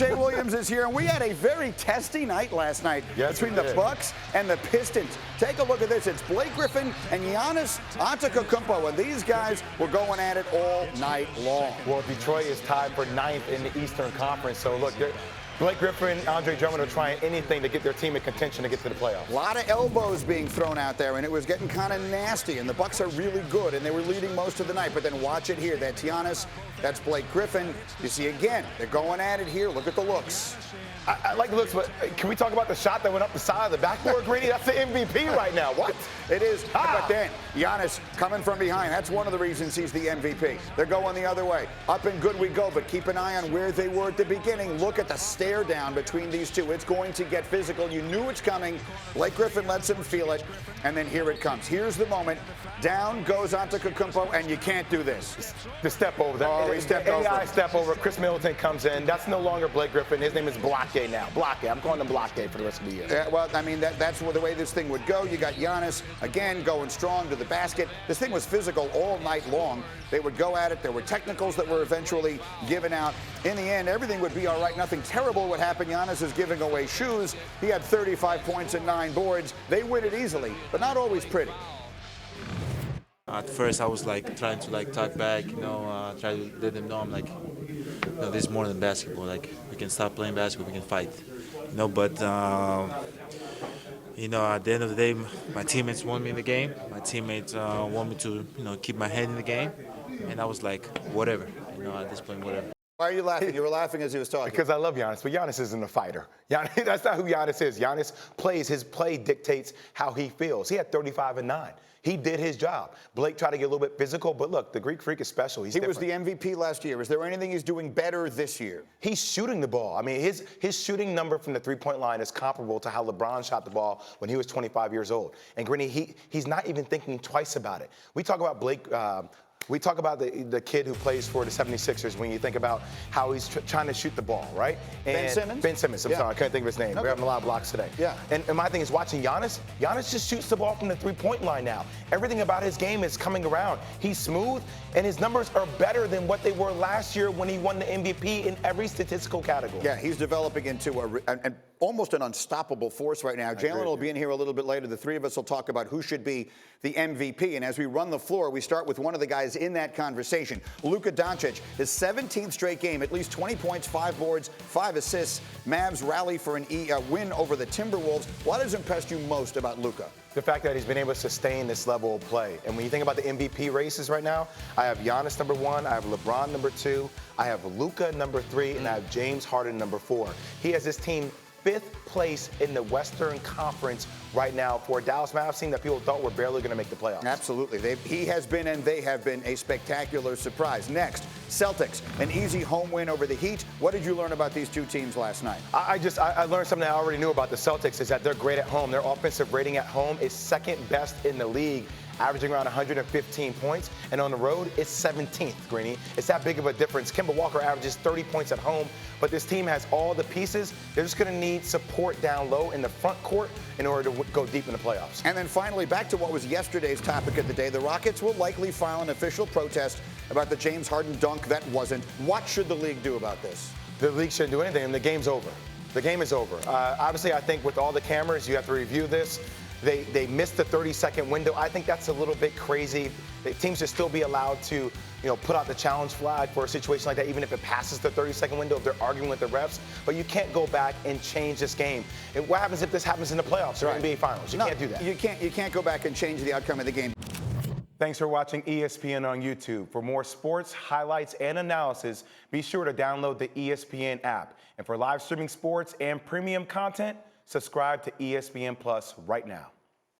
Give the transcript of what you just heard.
Jay Williams is here, and we had a very testy night last night between the Bucks and the Pistons. Take a look at this. It's Blake Griffin and Giannis Antetokounmpo, and these guys were going at it all night long. Well, Detroit is tied for 9th in the Eastern Conference, so look, Blake Griffin, Andre Drummond are trying anything to get their team in contention to get to the playoffs. A lot of elbows being thrown out there, and it was getting kind of nasty, and the Bucks are really good, and they were leading most of the night. But then watch it here. That's Giannis. That's Blake Griffin. You see, again, they're going at it here. Look at the looks. I like the looks, but can we talk about the shot that went up the side of the backboard, Greeny? That's the MVP right now. What? It is. But then, Giannis coming from behind. That's one of the reasons he's the MVP. They're going the other way. Up and good we go, but keep an eye on where they were at the beginning. Look at the stare down between these two. It's going to get physical. You knew it's coming. Blake Griffin lets him feel it, and then here it comes. Here's the moment. Down goes Antetokounmpo, and you can't do this. The step over. Oh, he stepped over. AI step over. Chris Middleton comes in. That's no longer Blake Griffin. His name is Block now. Block. I'm calling him Block for the rest of the year. Yeah, well, I mean, that's the way this thing would go. You got Giannis, again, going strong to the basket. This thing was physical all night long. They would go at it. There were technicals that were eventually given out. In the end, everything would be all right. Nothing terrible would happen. Giannis is giving away shoes. He had 35 points and 9 boards. They win it easily, but not always pretty. At first, I was trying to talk back, try to let them know I'm this is more than basketball. We can stop playing basketball, we can fight, But at the end of the day, my teammates want me in the game. My teammates want me to, keep my head in the game, and I was like, whatever, at this point, whatever. Why are you laughing? You were laughing as he was talking. Because I love Giannis, but Giannis isn't a fighter. That's not who Giannis is. Giannis plays. His play dictates how he feels. He had 35 and 9. He did his job. Blake tried to get a little bit physical, but look, the Greek Freak is special. He was the MVP last year. Is there anything he's doing better this year? He's shooting the ball. I mean, his shooting number from the three-point line is comparable to how LeBron shot the ball when he was 25 years old. And Grinny, he's not even thinking twice about it. We talk about Blake. We talk about the kid who plays for the 76ers when you think about how he's trying to shoot the ball, right? And Ben Simmons? Ben Simmons. I'm sorry, I couldn't think of his name. Okay. We're having a lot of blocks today. Yeah. And my thing is watching Giannis. Giannis just shoots the ball from the three-point line now. Everything about his game is coming around. He's smooth, and his numbers are better than what they were last year when he won the MVP in every statistical category. Yeah, he's developing into almost an unstoppable force right now. Jalen will be in here a little bit later. The three of us will talk about who should be the MVP. And as we run the floor, we start with one of the guys in that conversation. Luka Doncic, his 17th straight game, at least 20 points, 5 boards, 5 assists. Mavs rally for a win over the Timberwolves. What has impressed you most about Luka? The fact that he's been able to sustain this level of play. And when you think about the MVP races right now, I have Giannis number 1, I have LeBron number 2, I have Luka number 3, and I have James Harden number 4. He has this team 5th place in the Western Conference right now for a Dallas Mavs team that people thought were barely going to make the playoffs. Absolutely. He has been and they have been a spectacular surprise. Next, Celtics, an easy home win over the Heat. What did you learn about these two teams last night? I learned something I already knew about the Celtics is that they're great at home. Their offensive rating at home is 2nd best in the league, averaging around 115 points, and on the road, it's 17th, Greeny. It's that big of a difference. Kemba Walker averages 30 points at home, but this team has all the pieces. They're just going to need support down low in the front court in order to go deep in the playoffs. And then finally, back to what was yesterday's topic of the day, the Rockets will likely file an official protest about the James Harden dunk that wasn't. What should the league do about this? The league shouldn't do anything, and the game's over. The game is over. Obviously, I think with all the cameras, you have to review this. They missed the 30-second window. I think that's a little bit crazy. The teams should still be allowed to, put out the challenge flag for a situation like that, even if it passes the 30-second window, if they're arguing with the refs. But you can't go back and change this game. And what happens if this happens in the playoffs or NBA Finals? You can't do that. You can't go back and change the outcome of the game. Thanks for watching ESPN on YouTube. For more sports, highlights, and analysis, be sure to download the ESPN app. And for live streaming sports and premium content, subscribe to ESPN Plus right now.